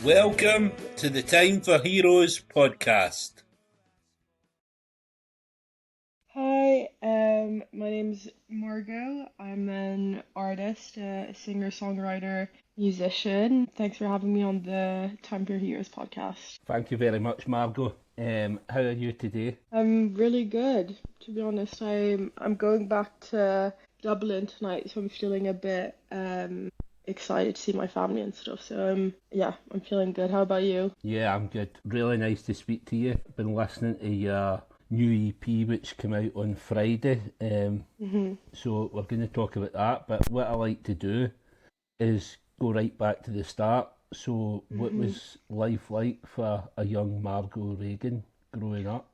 Welcome to the Time for Heroes podcast. Hi, my name's Margaux. I'm an artist, a singer, songwriter, musician. Thanks for having me on the Time for Heroes podcast. Thank you very much, Margaux. How are you today? I'm really good, to be honest. I'm going back to Dublin tonight, so I'm feeling a bit excited to see my family and stuff. So I'm feeling good. How about you? Yeah, I'm good. Really nice to speak to you. Been listening to your new EP which came out on Friday. So we're going to talk about that. But what I like to do is go right back to the start. So what was life like for a young Margaux Regan growing up?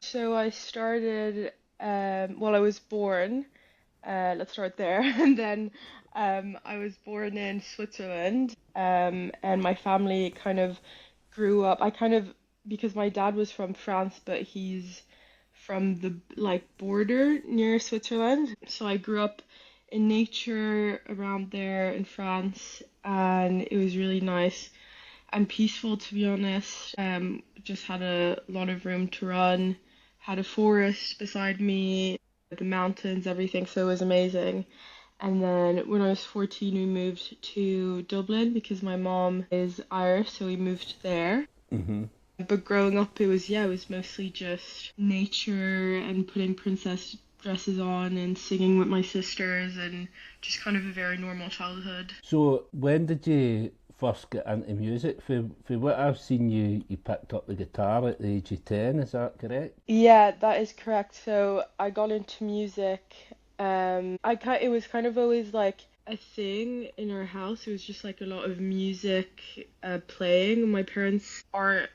So I started I was born. Let's start there. And then I was born in Switzerland, and my family kind of grew up. Because my dad was from France, but he's from the border near Switzerland. So I grew up in nature around there in France, and it was really nice and peaceful, to be honest. Just had a lot of room to run, had a forest beside me, the mountains, everything, so it was amazing. And then when I was 14, we moved to Dublin because my mom is Irish, so we moved there. But growing up, it was mostly just nature and putting princess dresses on and singing with my sisters and just kind of a very normal childhood. So when did you first get into music? For what I've seen, you picked up the guitar at the age of 10, is that correct? Yeah, that is correct. So I got into music. It was kind of always like a thing in our house. It was just like a lot of music playing. My parents aren't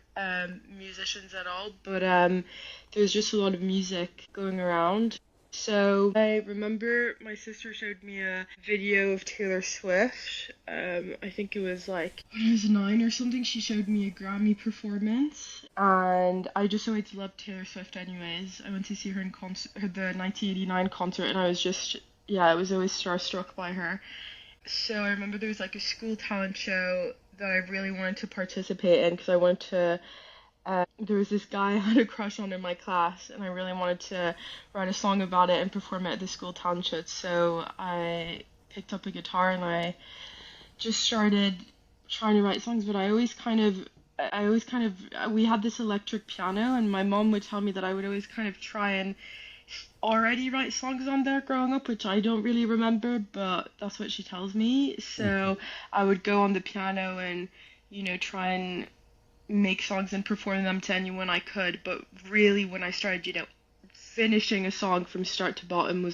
musicians at all, but there was just a lot of music going around. So I remember my sister showed me a video of Taylor Swift. I think it was like when I was 9 or something. She showed me a Grammy performance, and I just always loved Taylor Swift. Anyways, I went to see her in the 1989 concert, and I was always starstruck by her. So I remember there was like a school talent show that I really wanted to participate in because I wanted to there was this guy I had a crush on in my class, and I really wanted to write a song about it and perform it at the school talent show. So I picked up a guitar and I just started trying to write songs. But we had this electric piano, and my mom would tell me that I would always kind of try and already write songs on there growing up, which I don't really remember, but that's what she tells me. So I would go on the piano and, try and make songs and perform them to anyone I could. But really, when I started, finishing a song from start to bottom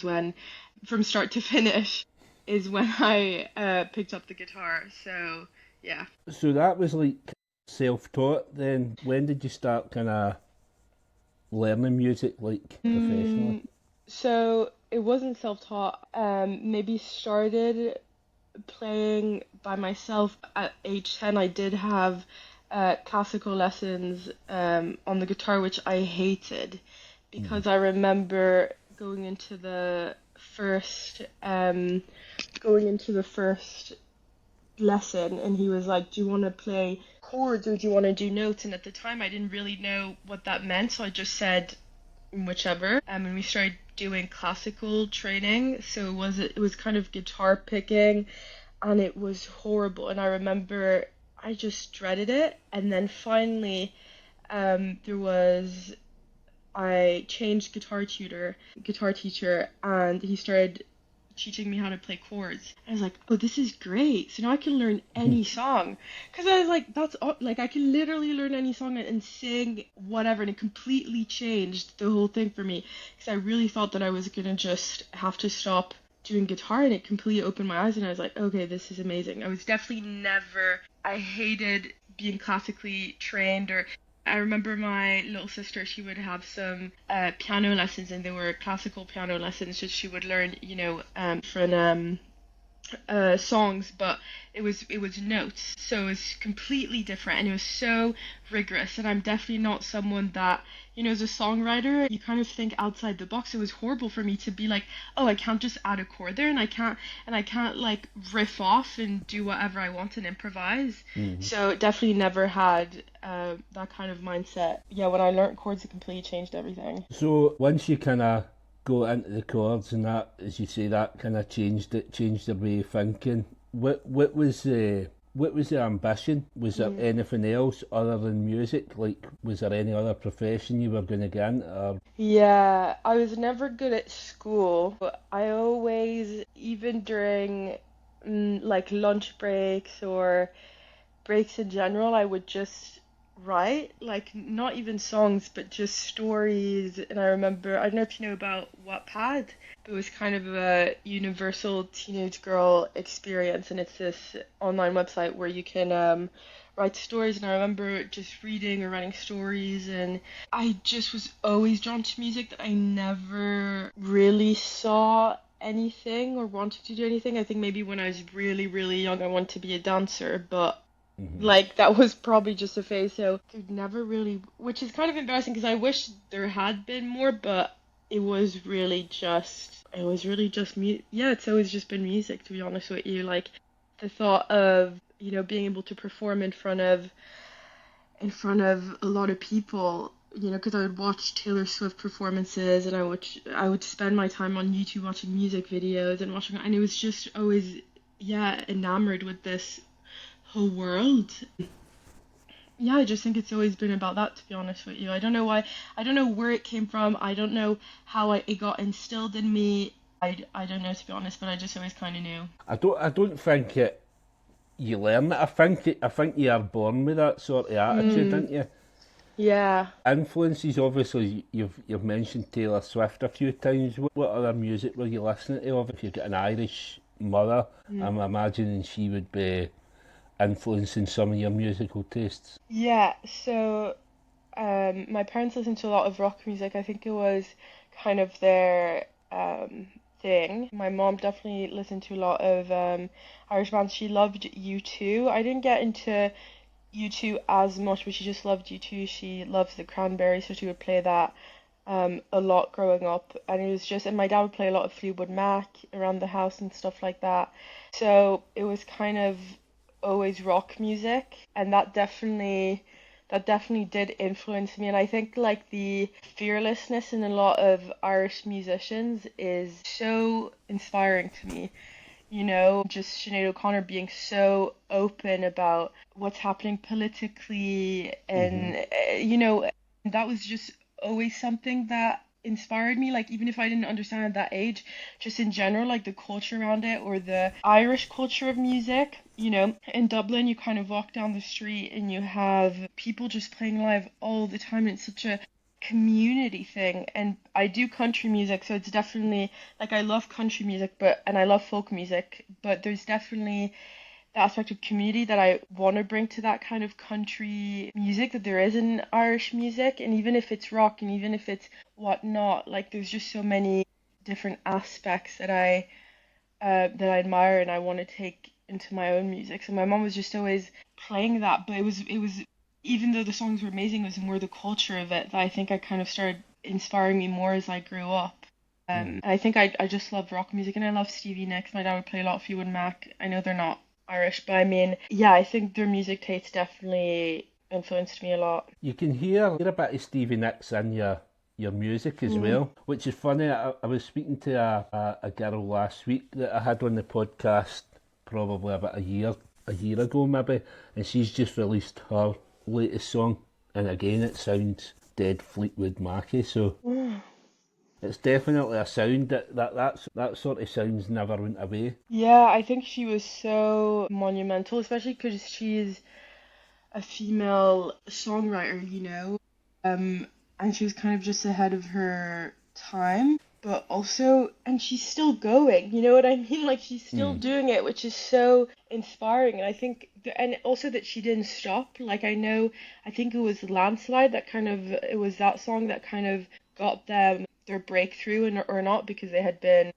from start to finish, is when I picked up the guitar. So, yeah. So that was like self-taught then. When did you start kind of learning music like professionally? So it wasn't self-taught. Maybe started playing by myself at age 10. I did have classical lessons on the guitar, which I hated because I remember going into the first lesson, and he was like, "Do you want to play chords or do you want to do notes?" And at the time, I didn't really know what that meant, so I just said whichever. And we started doing classical training, so it was kind of guitar picking, and it was horrible. And I remember I just dreaded it. And then finally, I changed guitar teacher, and he started teaching me how to play chords. I was like, oh, this is great. So now I can learn any song. Because I was like, I can literally learn any song and sing whatever. And it completely changed the whole thing for me. Because I really thought that I was going to just have to stop doing guitar, and it completely opened my eyes, and I was like, okay, this is amazing. I hated being classically trained. Or I remember my little sister, she would have some piano lessons, and they were classical piano lessons, so she would learn, different songs, but it was notes, so it was completely different, and it was so rigorous. And I'm definitely not someone that, as a songwriter, you kind of think outside the box. It was horrible for me to be like, oh, I can't just add a chord there, and I can't like riff off and do whatever I want and improvise. Mhm. So definitely never had that kind of mindset. Yeah, when I learnt chords, it completely changed everything. So once you kind of go into the chords and that, as you say, that kind of changed your way of thinking. What was the ambition? Was there Mm. anything else other than music? Like, was there any other profession you were going to get into? Or... Yeah, I was never good at school, but I always, even during like lunch breaks or breaks in general, I would just write, like not even songs, but just stories. And I remember, I don't know if you know about Wattpad, but it was kind of a universal teenage girl experience, and it's this online website where you can write stories. And I remember just reading or writing stories, and I just was always drawn to music that I never really saw anything or wanted to do anything. I think maybe when I was really, really young, I wanted to be a dancer, but Mhm. like that was probably just a phase. So there'd never really, which is kind of embarrassing because I wish there had been more, but yeah, it's always just been music, to be honest with you. Like the thought of, being able to perform in front of a lot of people, because I would watch Taylor Swift performances, and I would spend my time on YouTube watching music videos and it was just always, yeah, enamored with this whole world. Yeah, I just think it's always been about that, to be honest with you. I don't know why. I don't know where it came from. I don't know how it got instilled in me. I don't know, to be honest, but I just always kind of knew. I don't think you learn it. I think you are born with that sort of attitude, Mm, aren't you? yeah. Influences, obviously, you've mentioned Taylor Swift a few times. What other music were you listening to? If you've got an Irish mother, Mm. I'm imagining she would be influencing some of your musical tastes. Yeah, so my parents listened to a lot of rock music. I think it was kind of their thing. My mom definitely listened to a lot of Irish bands. She loved U2. I didn't get into U2 as much, but she just loved U2. She loves the Cranberries, so she would play that a lot growing up. And it was just, and my dad would play a lot of Fleetwood Mac around the house and stuff like that. So it was kind of always rock music, and that definitely did influence me. And I think like the fearlessness in a lot of Irish musicians is so inspiring to me. Just Sinead O'Connor being so open about what's happening politically, Hmm. and that was just always something that inspired me. Like even if I didn't understand at that age, just in general, like the culture around it or the Irish culture of music. In Dublin, you kind of walk down the street and you have people just playing live all the time, and it's such a community thing. And I do country music, so it's definitely like I love country music, and I love folk music, but there's definitely the aspect of community that I want to bring to that kind of country music that there is in Irish music. And even if it's rock and even if it's whatnot, like there's just so many different aspects that I admire and I want to take into my own music. So my mom was just always playing that, but it was even though the songs were amazing, it was more the culture of it that I think I kind of started inspiring me more as I grew up. Hmm. And I think I just love rock music, and I love Stevie Nicks. My dad would play a lot of Fleetwood Mac. I know they're not Irish, but I mean, yeah, I think their music taste definitely influenced me a lot. You can hear a bit of Stevie Nicks in your music as Mm. well, which is funny. I was speaking to a girl last week that I had on the podcast probably about a year ago maybe, and she's just released her latest song, and again it sounds dead Fleetwood Macy. So it's definitely a sound that sort of sounds never went away. Yeah, I think she was so monumental, especially because she's a female songwriter. Um, and she was kind of just ahead of her time, but also, and she's still going, you know what I mean? Like she's still Mm. doing it, which is so inspiring. And I think, and also that she didn't stop. Like I think it was Landslide it was that song that kind of got them their breakthrough, and or not, because they had been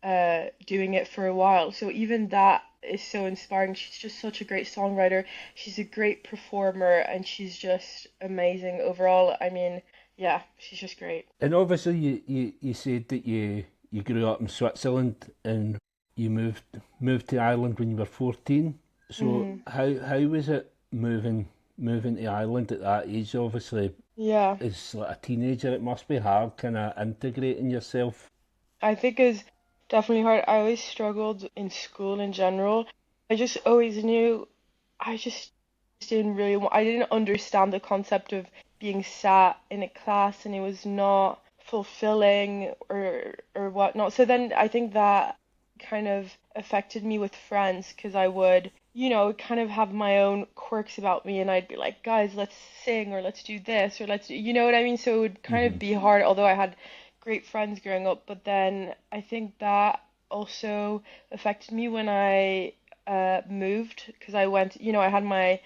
doing it for a while. So even that is so inspiring. She's just such a great songwriter. She's a great performer, and she's just amazing overall. I mean, yeah, she's just great. And obviously, you said that you grew up in Switzerland and you moved to Ireland when you were 14. So Hmm. how was it moving to Ireland at that age? Obviously, Yeah, as like a teenager, it must be hard kind of integrating yourself. I think it's definitely hard. I always struggled in school in general. I just always knew I just didn't really want, I didn't understand the concept of being sat in a class and it was not fulfilling or whatnot. So then I think that kind of affected me with friends because I would, kind of have my own quirks about me and I'd be like, guys, let's sing or let's do this or let's do, you know what I mean? So it would kind of Hmm. be hard, although I had great friends growing up, but then I think that also affected me when I moved because I went, I had my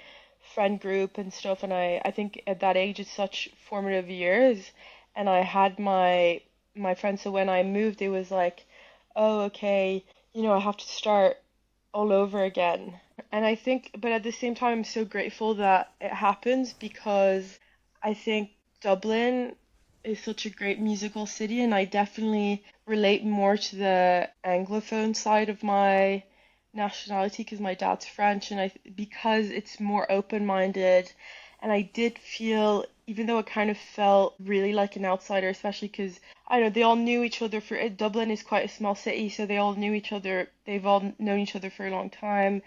friend group and stuff, and I think at that age it's such formative years, and I had my friends. So when I moved, it was like, oh, okay, I have to start all over again. And I think, but at the same time, I'm so grateful that it happens because I think Dublin is such a great musical city, and I definitely relate more to the Anglophone side of my nationality because my dad's French, and because it's more open-minded, and I did feel, even though it kind of felt really like an outsider, especially because I don't know, they all knew each other for Dublin is quite a small city, so they all knew each other. They've all known each other for a long time.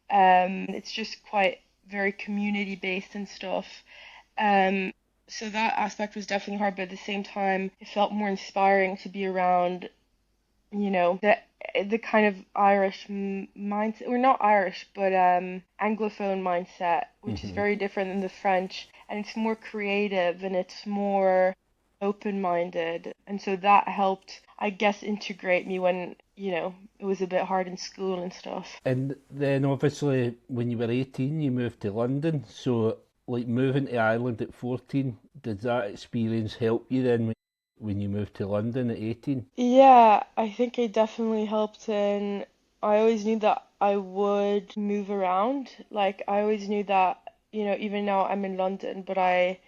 It's just quite very community based and stuff. Um, so that aspect was definitely hard, but at the same time, it felt more inspiring to be around, the kind of Irish mindset, or not Irish, but Anglophone mindset, which is Hmm. very different than the French, and it's more creative and it's more open-minded, and so that helped, I guess, integrate me when, it was a bit hard in school and stuff. And then obviously, when you were 18, you moved to London. So, like moving to Ireland at 14, did that experience help you then when you moved to London at 18? Yeah, I think it definitely helped, and I always knew that I would move around. Like I always knew that, even now I'm in London, but I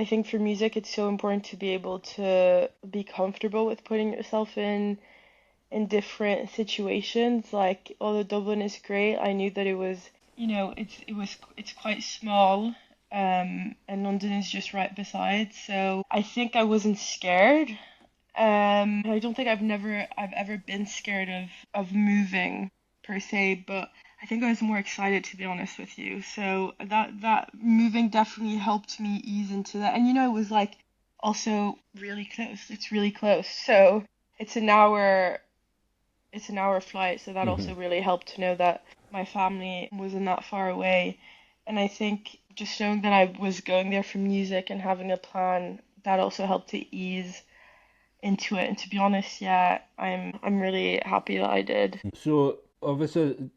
think for music it's so important to be able to be comfortable with putting yourself in different situations. Like although Dublin is great, I knew that it was, it's quite small, and London is just right beside. So I think I wasn't scared. I don't think I've ever been scared of moving per se, but I think I was more excited to be honest with you. So that moving definitely helped me ease into that. And it was like also really close. It's really close. So it's an hour it's an hour flight, so that Hmm. also really helped to know that my family wasn't that far away. And I think just showing that I was going there for music and having a plan, that also helped to ease into it. And to be honest, yeah, I'm really happy that I did. So, obviously,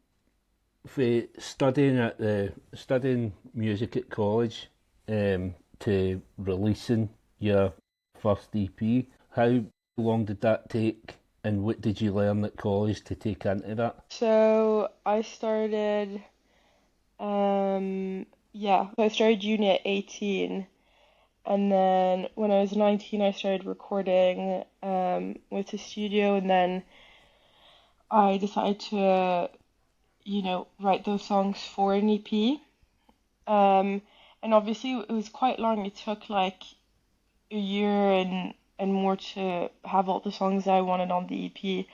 for studying music at college, to releasing your first EP, how long did that take, and what did you learn at college to take into that? So I started, yeah, so I started uni at 18, and then when I was 19, I started recording with the studio, and then I decided to, write those songs for an EP. Um, and obviously it was quite long. It took like a year and more to have all the songs I wanted on the EP.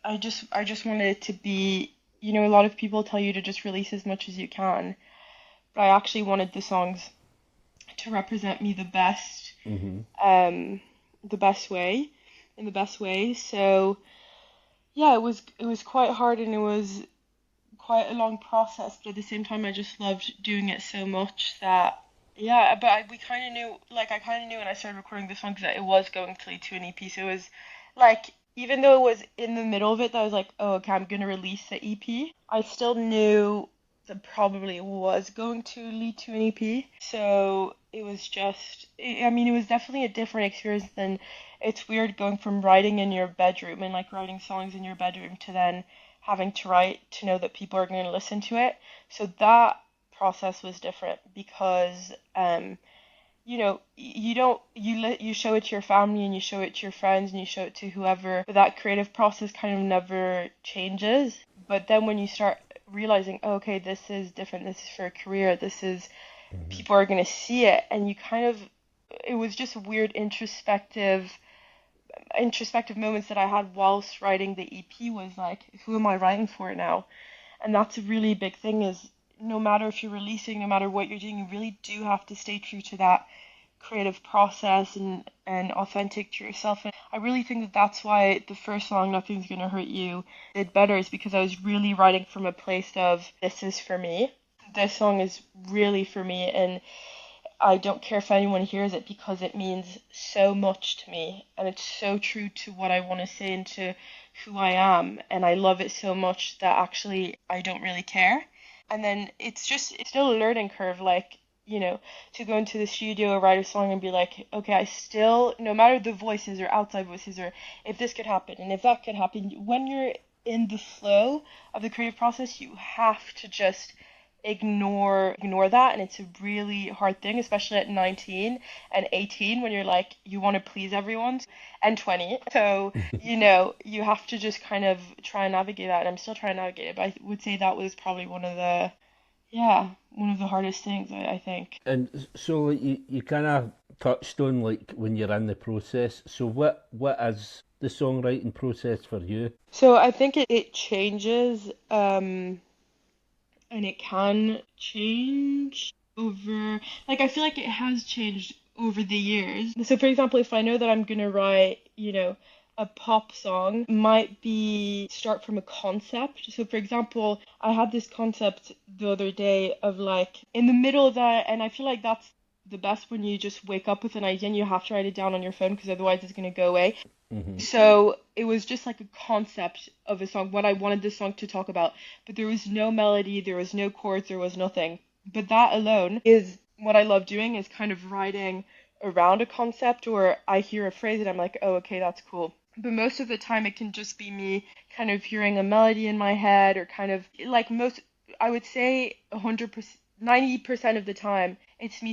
I just wanted it to be, a lot of people tell you to just release as much as you can, but I actually wanted the songs to represent me Hmm. um, the best way, in the best way. So yeah, it was quite hard and it was quite a long process, but at the same time, I just loved doing it so much that yeah. But we kind of knew, like I kind of knew when I started recording the songs that it was going to lead to an EP. So it was like even though it was in the middle of it, that I was like, oh, okay, I'm gonna release the EP. I still knew. that probably was going to lead to an EP. So it was just, I mean, it was definitely a different experience than, it's weird going from writing in your bedroom and like writing songs in your bedroom to then having to write to know that people are going to listen to it. So that process was different because, you know, you don't you show it to your family and you show it to your friends and you show it to whoever, but that creative process kind of never changes. But then when you start realizing, oh, okay, this is different, this is for a career, this is Hmm. people are going to see it, and you kind of, it was just weird introspective moments that I had whilst writing the EP was like, who am I writing for now? And that's a really big thing is no matter if you're releasing, no matter what you're doing, you really do have to stay true to that creative process and authentic to yourself. And I really think that that's why the first song, Nothing's Gonna Hurt You, did better, is because I was really writing from a place of this is for me. This song is really for me, and I don't care if anyone hears it because it means so much to me and it's so true to what I want to say and to who I am. And I love it so much that actually I don't really care. And then it's still a learning curve, like, you know, to go into the studio or write a song and be like, okay, I still, no matter the voices or outside voices or if this could happen and if that could happen, when you're in the flow of the creative process, you have to just ignore that, and it's a really hard thing, especially at 19 and 18 when you're like you want to please everyone, and 20. So, you know, you have to just kind of try and navigate that, and I'm still trying to navigate it, but I would say that was probably one of the hardest things, I think. And so like, you kind of touched on like when you're in the process. So what is the songwriting process for you? So I think it changes, and it can change over, like, I feel like it has changed over the years. So for example, if I know that I'm gonna write, you know, a pop song, might be start from a concept. So for example, I had this concept the other day of like in the middle of that, and I feel like that's the best when you just wake up with an idea and you have to write it down on your phone because otherwise it's gonna go away. Hmm. So it was just like a concept of a song, what I wanted this song to talk about. But there was no melody, there was no chords, there was nothing. But that alone is what I love doing, is kind of writing around a concept, or I hear a phrase and I'm like, oh, okay, that's cool. But most of the time it can just be me kind of hearing a melody in my head, or kind of like most, I would say 100%, 90% of the time, it's me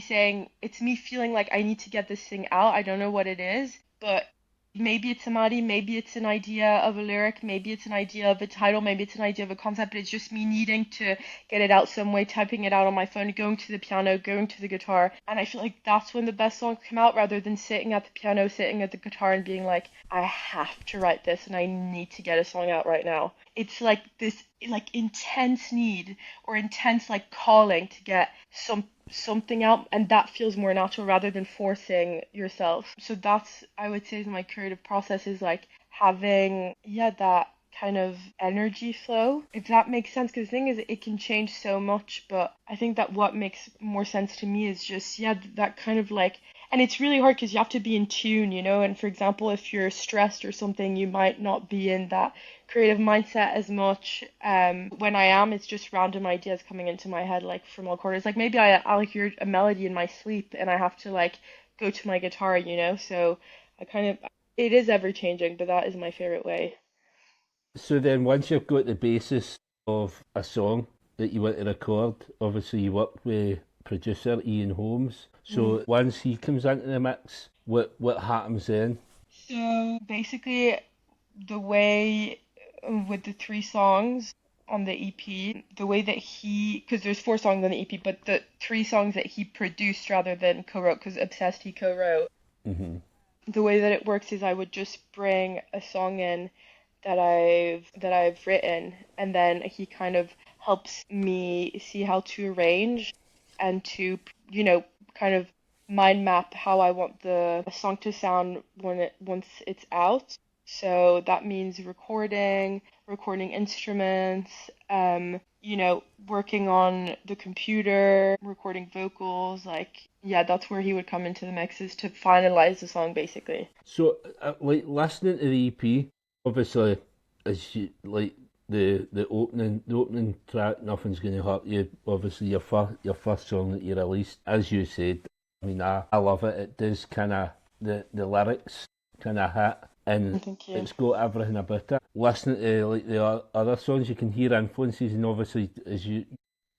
feeling like I need to get this thing out. I don't know what it is, but maybe it's a melody, maybe it's an idea of a lyric, maybe it's an idea of a title, maybe it's an idea of a concept, but it's just me needing to get it out some way, typing it out on my phone, going to the piano, going to the guitar. And I feel like that's when the best songs come out, rather than sitting at the piano, sitting at the guitar and being like, I have to write this and I need to get a song out right now. It's like this like intense need or intense like calling to get something out, and that feels more natural rather than forcing yourself. So that's, I would say, is my creative process, is like having, yeah, that kind of energy flow, if that makes sense, because the thing is it can change so much, but I think that what makes more sense to me is just, yeah, that kind of like, and it's really hard because you have to be in tune, you know, and for example, if you're stressed or something, you might not be in that creative mindset as much. When I am, it's just random ideas coming into my head, like from all corners. Like maybe I'll hear a melody in my sleep and I have to like go to my guitar, you know? So I kind of, it is ever changing, but that is my favorite way. So then once you've got the basis of a song that you want to record, obviously you work with producer Ian Holmes. Mhm. So once he comes into the mix, what happens then? So basically, the way with the three songs on the EP, the way that because there's four songs on the EP, but the three songs that he produced rather than co-wrote, because Obsessed he co-wrote, Hmm. the way that it works is I would just bring a song in that I've written, and then he kind of helps me see how to arrange and to, you know, kind of mind map how I want the song to sound once it's out. So that means recording instruments, you know, working on the computer, recording vocals, like, yeah, that's where he would come into the mixes to finalize the song basically. So like listening to the EP, obviously as you like the opening track, Nothing's Gonna Hurt You, obviously your first song that you released, as you said, I mean, I love it. It does kind of, the lyrics kind of hit, and Thank you. it's got everything about it. Listening to like the other songs, you can hear influences, and obviously, as you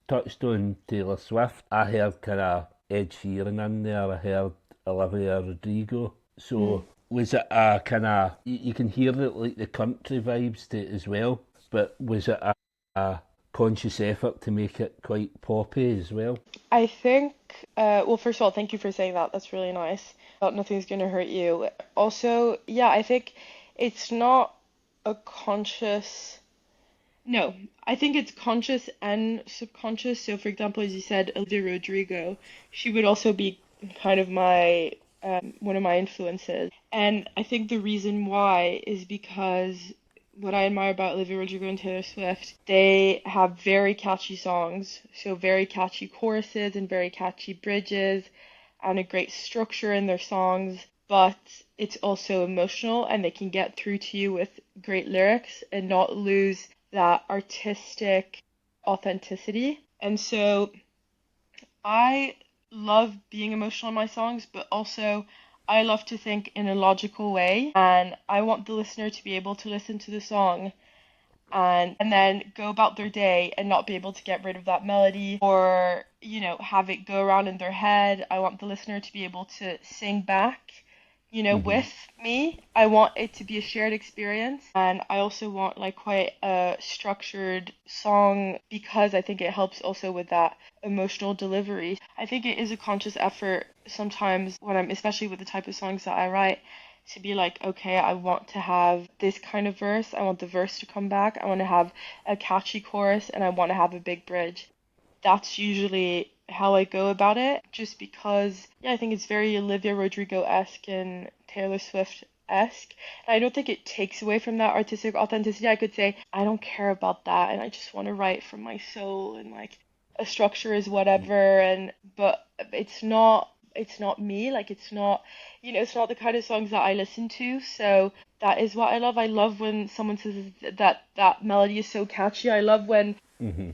touched on Taylor Swift, I heard kind of Ed Sheeran in there, I heard Olivia Rodrigo. So was it a kind of, you can hear the country vibes to it as well, but was it a conscious effort to make it quite poppy as well? I think, well, first of all, thank you for saying that. That's really nice. About Nothing's Gonna Hurt You. Also, yeah, I think it's not a conscious. No, I think it's conscious and subconscious. So, for example, as you said, Olivia Rodrigo, she would also be kind of my one of my influences. And I think the reason why is because what I admire about Olivia Rodrigo and Taylor Swift, they have very catchy songs, so very catchy choruses and very catchy bridges, and a great structure in their songs. But it's also emotional, and they can get through to you with great lyrics and not lose that artistic authenticity. And so I love being emotional in my songs, but also I love to think in a logical way, and I want the listener to be able to listen to the song and then go about their day and not be able to get rid of that melody or, have it go around in their head. I want the listener to be able to sing back, Hmm. with me. I want it to be a shared experience, and I also want like quite a structured song because I think it helps also with that emotional delivery. I think it is a conscious effort sometimes when I'm, especially with the type of songs that I write, to be like, okay, I want to have this kind of verse. I want the verse to come back. I want to have a catchy chorus, and I want to have a big bridge. That's usually how I go about it, just because, yeah, I think it's very Olivia Rodrigo-esque and Taylor Swift-esque. And I don't think it takes away from that artistic authenticity. I could say, I don't care about that, and I just want to write from my soul, and like a structure is whatever, and but it's not me, like it's not, it's not the kind of songs that I listen to. So that is what I love. I love when someone says that melody is so catchy. I love when Hmm.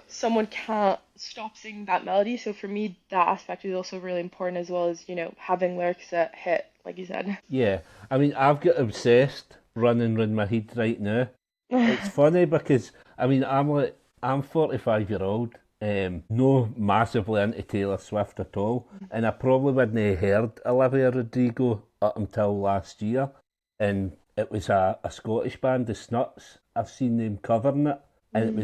someone can't stop singing that melody. So for me, that aspect is also really important as well as, having lyrics that hit, like you said. Yeah, I mean, I've got Obsessed running round my head right now. It's funny because I mean I'm 45-year-old, no massively into Taylor Swift at all, and I probably wouldn't have heard Olivia Rodrigo up until last year, and it was a Scottish band, the Snuts. I've seen them covering it, and it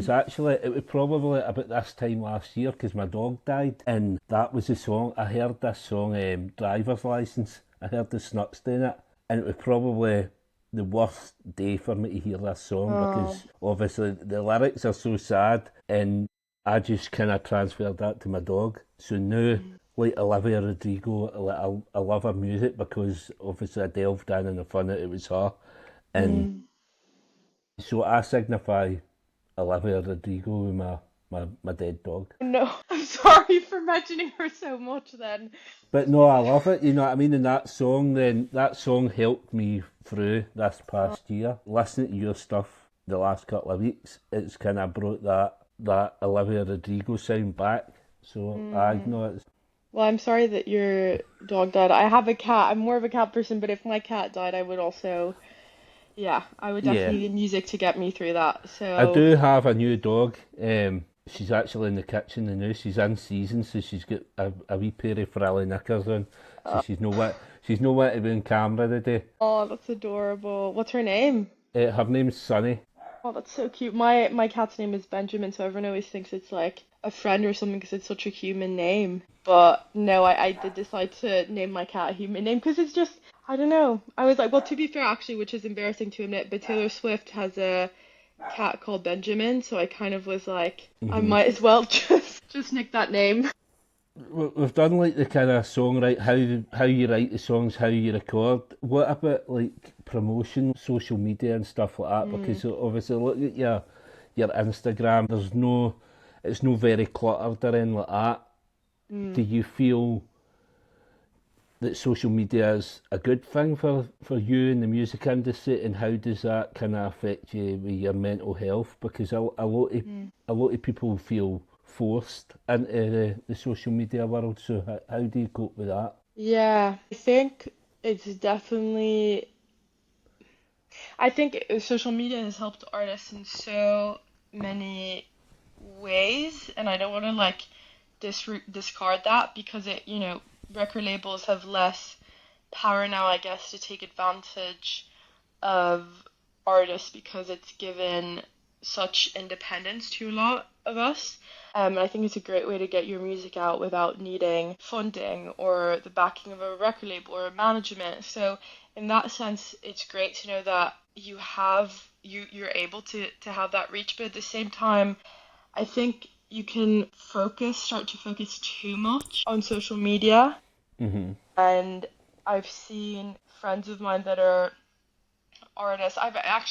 was probably about this time last year because my dog died, and that was the song. I heard this song, Driver's License. I heard the Snuts doing it, and it was probably the worst day for me to hear this song Oh, because obviously the lyrics are so sad, and I just kind of transferred that to my dog. So now, like Olivia Rodrigo, like, I love her music because obviously I delved in and I found out it was her, and mm. so I signify Olivia Rodrigo with my dead dog. No, I'm sorry for mentioning her so much then. But no, I love it. You know what I mean. And that song helped me through this past year. Listening to your stuff the last couple of weeks, it's kind of brought that Olivia Rodrigo sound back. So I Mm. know it's Well, I'm sorry that your dog died. I have a cat. I'm more of a cat person, but if my cat died, I would also, yeah, I would yeah. definitely need music to get me through that. I So, do have a new dog. She's actually in the kitchen now. She's in season, so she's got a wee pair of frilly knickers on. So uh, she's no what to be on camera today. oh, that's adorable. What's her name? Her name's Sunny. Oh, that's so cute. My cat's name is Benjamin, so everyone always thinks it's like a friend or something because it's such a human name. But no, I did decide to name my cat a human name because it's just, I don't know. I was like, well, to be fair, actually, which is embarrassing to admit, but Taylor Swift has a cat called Benjamin, so I kind of was like, I Hmm. might as well just nick that name. We've done like the kind of songwrite, how you write the songs, how you record. What about like promotion, social media and stuff like that? Mm, Because obviously, look at your Instagram. It's no very cluttered or anything like that. Do mm. you feel that social media is a good thing for you in the music industry, and how does that kind of affect you with your mental health? Because a lot of people feel forced into the social media world. So how do you cope with that? Yeah, I think it's definitely. I think social media has helped artists in so many ways, and I don't want to like discard that because record labels have less power now, I guess, to take advantage of artists because it's given such independence to a lot of us. And I think it's a great way to get your music out without needing funding or the backing of a record label or a management. So in that sense, it's great to know that you're able to have that reach, but at the same time, I think you can start to focus too much on social media. Hmm. And I've seen friends of mine that are artists.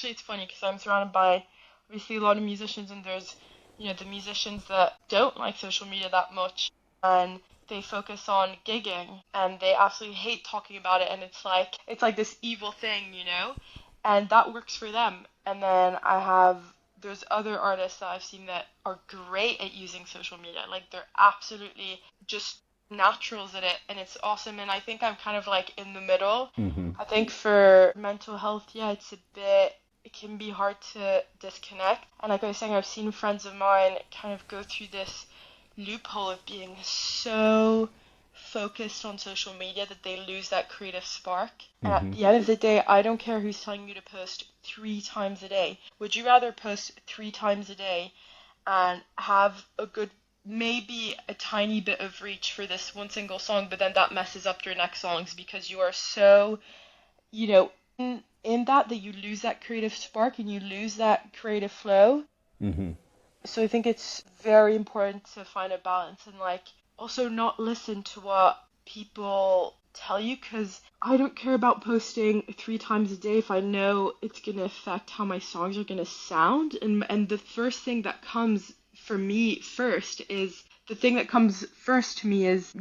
It's funny because I'm surrounded by obviously a lot of musicians, and there's the musicians that don't like social media that much, and they focus on gigging, and they absolutely hate talking about it, and it's like this evil thing, and that works for them. And then there's other artists that I've seen that are great at using social media, like they're absolutely just naturals at it, and it's awesome. And I think I'm kind of like in the middle. Hmm. I think for mental health, yeah, it can be hard to disconnect. And like I was saying, I've seen friends of mine kind of go through this loophole of being so focused on social media that they lose that creative spark. And at Hmm. the end of the day, I don't care who's telling you to post 3 times a day. Would you rather post 3 times a day and have maybe a tiny bit of reach for this one single song, but then that messes up your next songs because you are so, in that you lose that creative spark and you lose that creative flow. Hmm. So I think it's very important to find a balance and like also not listen to what people tell you, because I don't care about posting 3 times a day if I know it's gonna affect how my songs are gonna sound. And the first thing that comes for me first is the thing that comes first to me is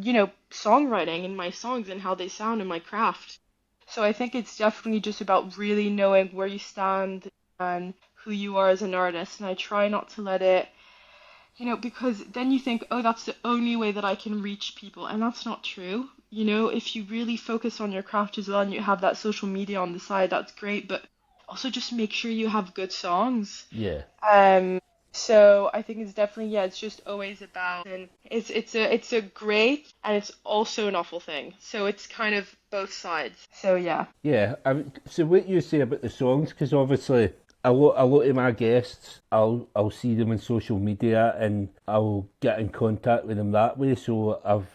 songwriting and my songs and how they sound and my craft. So I think it's definitely just about really knowing where you stand and who you are as an artist. And I try not to let it, because then you think, oh, that's the only way that I can reach people. And that's not true. If you really focus on your craft as well and you have that social media on the side, that's great. But also just make sure you have good songs. Yeah. So I think it's definitely, yeah, it's just always about, and it's a great and it's also an awful thing. So it's kind of both sides. So yeah. Yeah, so what you say about the songs, because obviously a lot of my guests, I'll see them on social media and I'll get in contact with them that way. So I've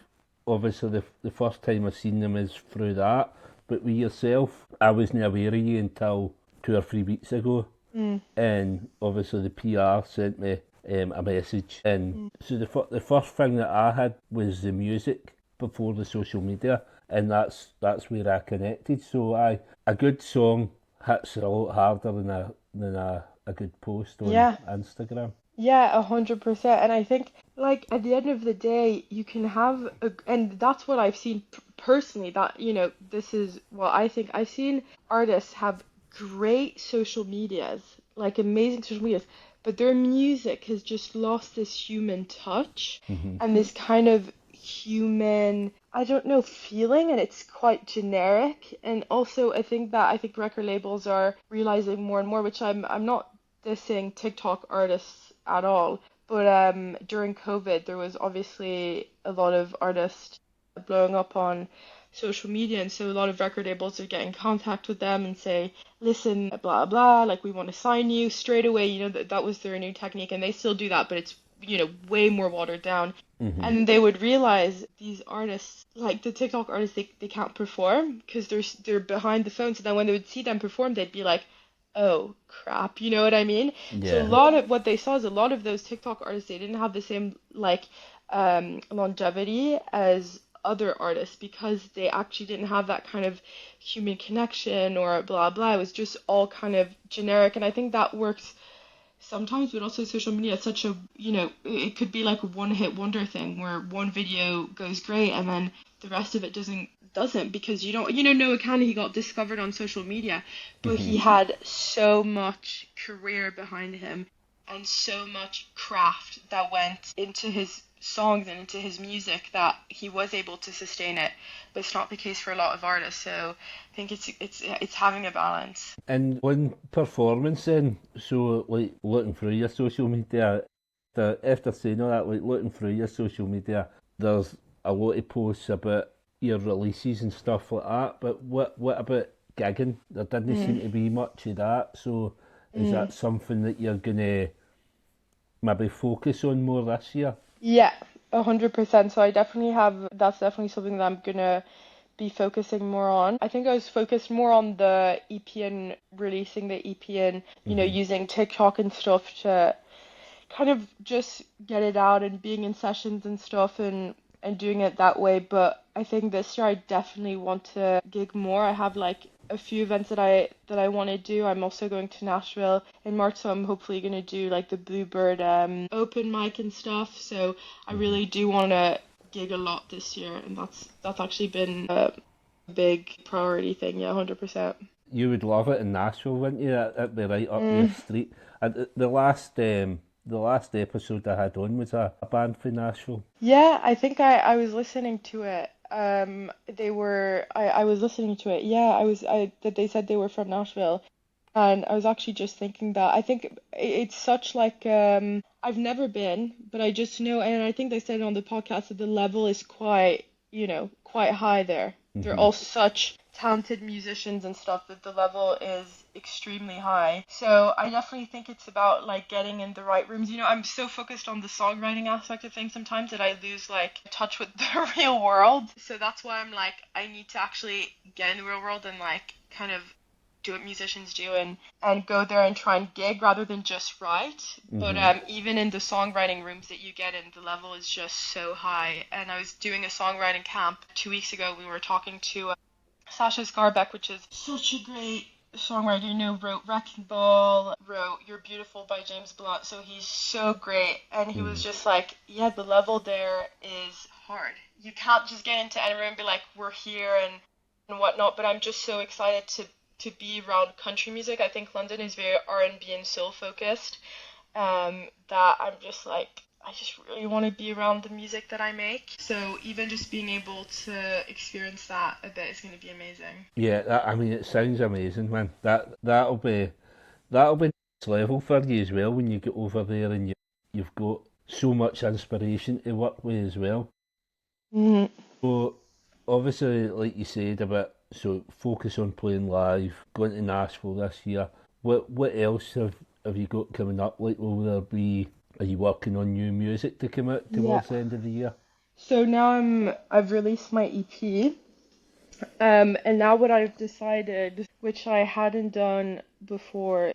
obviously the first time I've seen them is through that. But with yourself, I wasn't aware of you until 2 or 3 weeks ago, Mm, and obviously the PR sent me a message, and mm. so the first thing that I had was the music before the social media, and that's where I connected. So a good song hits a lot harder than a good post on Yeah. Instagram. Yeah, 100%. And I think, like, at the end of the day, you can have and that's what I've seen personally, that, this is what I think. I've seen artists have great social medias, like amazing social medias, but their music has just lost this human touch Hmm. and this kind of human, I don't know, feeling, and it's quite generic. And also, I think record labels are realizing more and more, which I'm not dissing TikTok artists at all. But during COVID, there was obviously a lot of artists blowing up on social media, and so a lot of record labels would get in contact with them and say, "Listen, blah blah, like we want to sign you straight away." That was their new technique, and they still do that, but it's way more watered down. Hmm. And they would realize these artists, like the TikTok artists, they can't perform because they're behind the phone. So then when they would see them perform, they'd be like, oh crap, you know what I mean? So a Yeah. lot of what they saw is a lot of those TikTok artists, they didn't have the same like longevity as other artists because they actually didn't have that kind of human connection or blah blah. It was just all kind of generic, and I think that works sometimes, but also social media is such a, it could be like a one hit wonder thing where one video goes great and then the rest of it doesn't, because Noah Candy, he got discovered on social media, but Hmm. he had so much career behind him and so much craft that went into his songs and into his music that he was able to sustain it. But it's not the case for a lot of artists, so I think it's having a balance. And one performance then, so like looking through your social media, after saying all that, like looking through your social media, there's a lot of posts about your releases and stuff like that. But what about gigging? There didn't Mm, seem to be much of that. So is mm. that something that you're gonna maybe focus on more this year? Yeah, 100%. So I definitely have, that's definitely something that I'm gonna be focusing more on. I think I was focused more on the EP and releasing the EP and, Hmm. using TikTok and stuff to kind of just get it out and being in sessions and stuff and doing it that way. But I think this year I definitely want to gig more. I have like a few events that I want to do. I'm also going to Nashville in March, so I'm hopefully going to do like the Bluebird open mic and stuff. So I Hmm. really do want to gig a lot this year, and that's actually been a big priority thing. Yeah, 100%. You would love it in Nashville, wouldn't you? That'd be right up your Mm. street. And the last episode I had on was a band from Nashville. Yeah, I think I was listening to it. I was listening to it. Yeah, I that they said they were from Nashville. And I was actually just thinking that I think it's such like I've never been, but I just know, and I think they said on the podcast that the level is quite, quite high there. They're Hmm. all such talented musicians and stuff that the level is extremely high. So I definitely think it's about like getting in the right rooms. I'm so focused on the songwriting aspect of things sometimes that I lose like touch with the real world. So that's why I'm like I need to actually get in the real world and like kind of do what musicians do and go there and try and gig rather than just write. But Hmm. even in the songwriting rooms that you get in, the level is just so high. And I was doing a songwriting camp 2 weeks ago. We were talking to Sasha Scarbeck, which is such a great songwriter. Wrote Wrecking Ball, wrote You're Beautiful by James Blunt. So he's so great. And he was Hmm. just like, yeah, the level there is hard. You can't just get into any room and be like, we're here and whatnot. But I'm just so excited to be around country music. I think London is very R&B and soul focused. That I'm just like I just really want to be around the music that I make. So even just being able to experience that a bit is going to be amazing. Yeah, I mean, it sounds amazing, man. That'll be next level for you as well when you get over there and you've got so much inspiration to work with as well. Mhm. So obviously, like you said about so focus on playing live, going to Nashville this year. What else have you got coming up? Like, will there be? Are you working on new music to come out Yeah. towards the end of the year? So now I've released my EP. And now what I've decided, which I hadn't done before,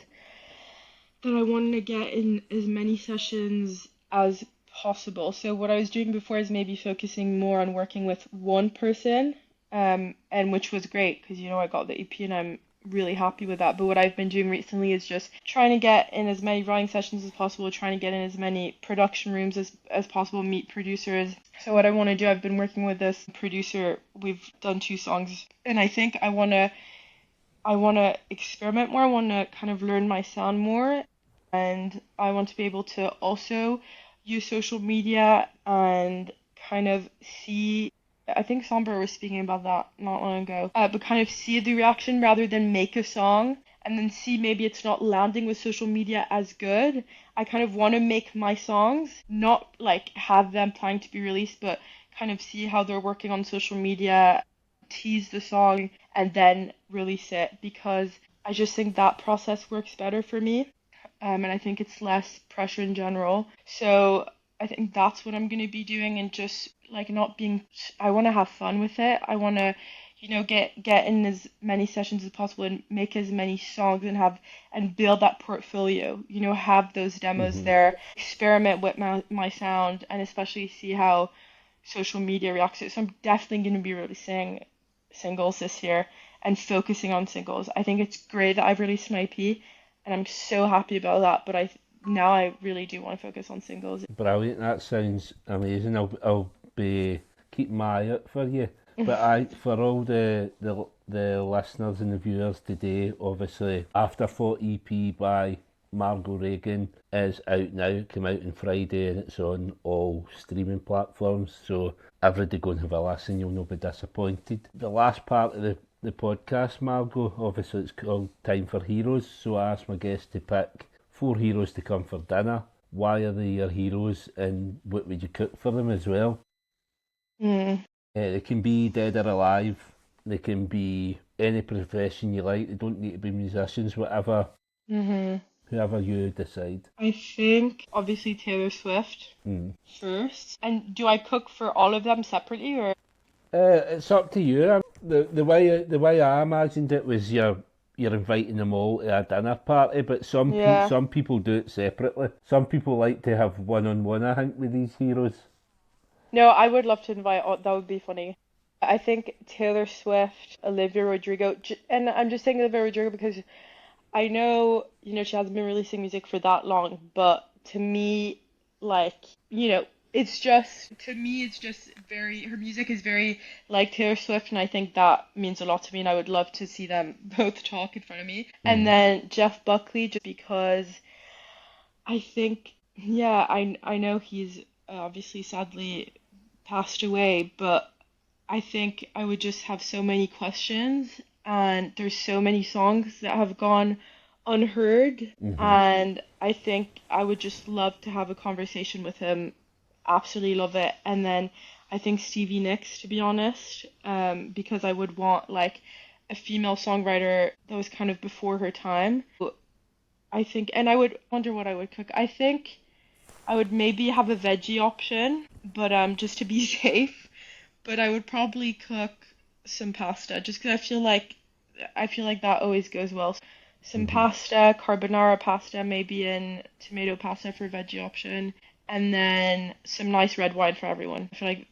that I wanted to get in as many sessions as possible. So what I was doing before is maybe focusing more on working with one person, and which was great because I got the EP and I'm really happy with that. But what I've been doing recently is just trying to get in as many writing sessions as possible, trying to get in as many production rooms as possible, meet producers. So what I want to do, I've been working with this producer. We've done 2 songs, and I think I want to experiment more. I want to kind of learn my sound more, and I want to be able to also use social media and kind of see. I think Somber was speaking about that not long ago, but kind of see the reaction rather than make a song and then see maybe it's not landing with social media as good. I kind of want to make my songs, not like have them planning to be released, but kind of see how they're working on social media, tease the song, and then release it because I just think that process works better for me. And I think it's less pressure in general. So I think that's what I'm going to be doing and just like not being, I want to have fun with it. I want to, get in as many sessions as possible and make as many songs and and build that portfolio, have those demos Hmm. there, experiment with my sound and especially see how social media reacts to it. So I'm definitely going to be releasing singles this year and focusing on singles. I think it's great that I've released my EP and I'm so happy about that, but I really do want to focus on singles. Brilliant. That sounds amazing. I'll be keeping my eye out for you. But for all the listeners and the viewers today, obviously, After Thought EP by Margaux Regan is out now. Came out on Friday and it's on all streaming platforms. So everybody go and have a listen. You'll not be disappointed. The last part of the podcast, Margaux, obviously it's called Time for Heroes. So I asked my guests to pick 4 heroes to come for dinner. Why are they your heroes and what would you cook for them as well? They can be dead or alive. They can be any profession you like. They don't need to be musicians, whatever. Whoever you decide. I think obviously Taylor Swift first. And do I cook for all of them separately or? It's up to you. The way I imagined it was you're inviting them all to a dinner party, but some people do it separately. Some people like to have one-on-one, I think, with these heroes. No, I would love to invite. That would be funny. I think Taylor Swift, Olivia Rodrigo, and I'm just saying Olivia Rodrigo because I know, she hasn't been releasing music for that long, but to me, it's just her music is very like Taylor Swift, and I think that means a lot to me, and I would love to see them both talk in front of me. And then Jeff Buckley, just because I think, I know he's obviously sadly passed away, but I think I would just have so many questions, and there's so many songs that have gone unheard, and I think I would just love to have a conversation with him. Absolutely love it. And then I think Stevie Nicks, to be honest, because I would want a female songwriter that was kind of before her time. I think, and I would wonder what I would cook. I think I would maybe have a veggie option, but just to be safe. But I would probably cook some pasta, just because I feel like that always goes well. Some pasta, carbonara pasta, maybe in tomato pasta for veggie option, and then some nice red wine for everyone. I feel like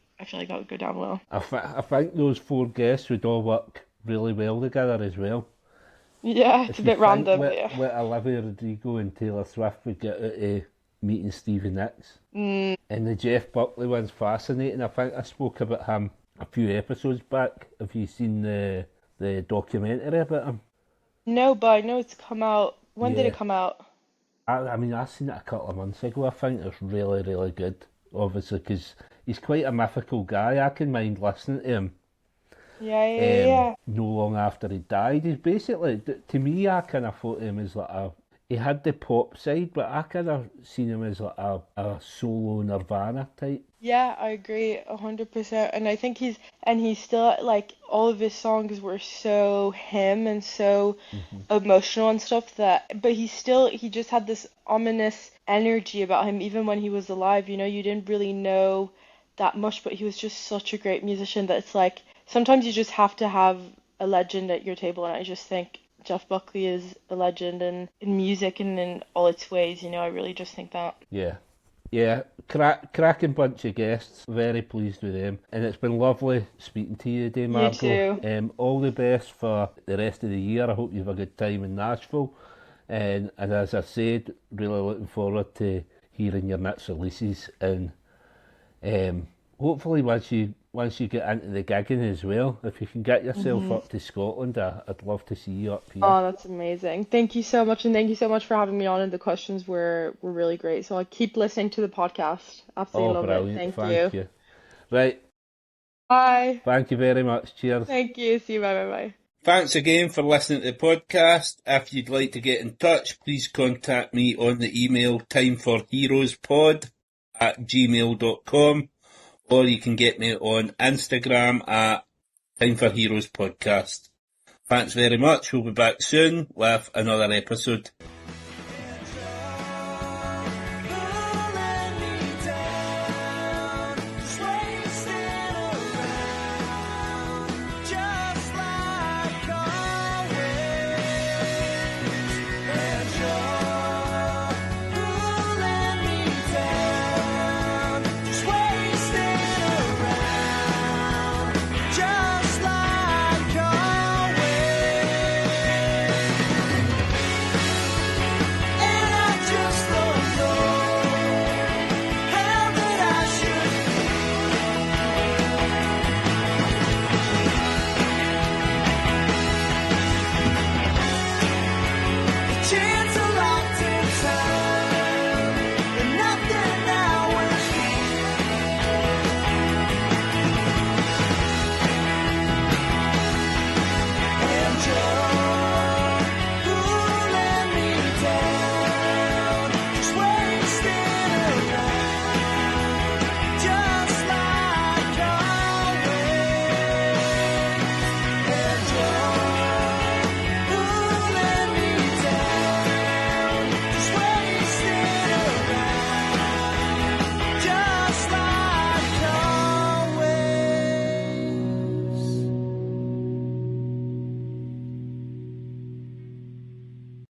that would go down well. I think those 4 guests would all work really well together as well. Yeah, it's a bit random. What Olivia Rodrigo and Taylor Swift would get out of meeting Stevie Nicks. And the Jeff Buckley one's fascinating. I think I spoke about him a few episodes back. Have you seen the documentary about him? No, but I know it's come out. When did it come out? I mean, I seen it a couple of months ago. I think it's really, really good. Obviously, because he's quite a mythical guy. I can mind listening to him. Yeah. No long after he died. He's basically, to me, I kind of thought him as he had the pop side, but I kind of seen him as a solo Nirvana type. Yeah, I agree 100%. And I think he's still all of his songs were so him and so emotional and stuff but he just had this ominous energy about him even when he was alive. You didn't really know that much, but he was just such a great musician that it's sometimes you just have to have a legend at your table, and I just think Jeff Buckley is a legend in music and in all its ways. I really just think that. Yeah, cracking bunch of guests. Very pleased with them, and it's been lovely speaking to you today, Margaux. You too. All the best for the rest of the year. I hope you have a good time in Nashville, and as I said, really looking forward to hearing your next releases, and hopefully once you get into the gigging as well, if you can get yourself up to Scotland, I'd love to see you up here. Oh, that's amazing. Thank you so much, and thank you so much for having me on, and the questions were really great. So I'll keep listening to the podcast. Absolutely love brilliant. it. Thank you. Right. Bye. Thank you very much. Cheers. Thank you. See you. Bye. Thanks again for listening to the podcast. If you'd like to get in touch, please contact me on the email timeforheroespod@gmail.com. Or you can get me on Instagram at Time for Heroes Podcast. Thanks very much. We'll be back soon with another episode.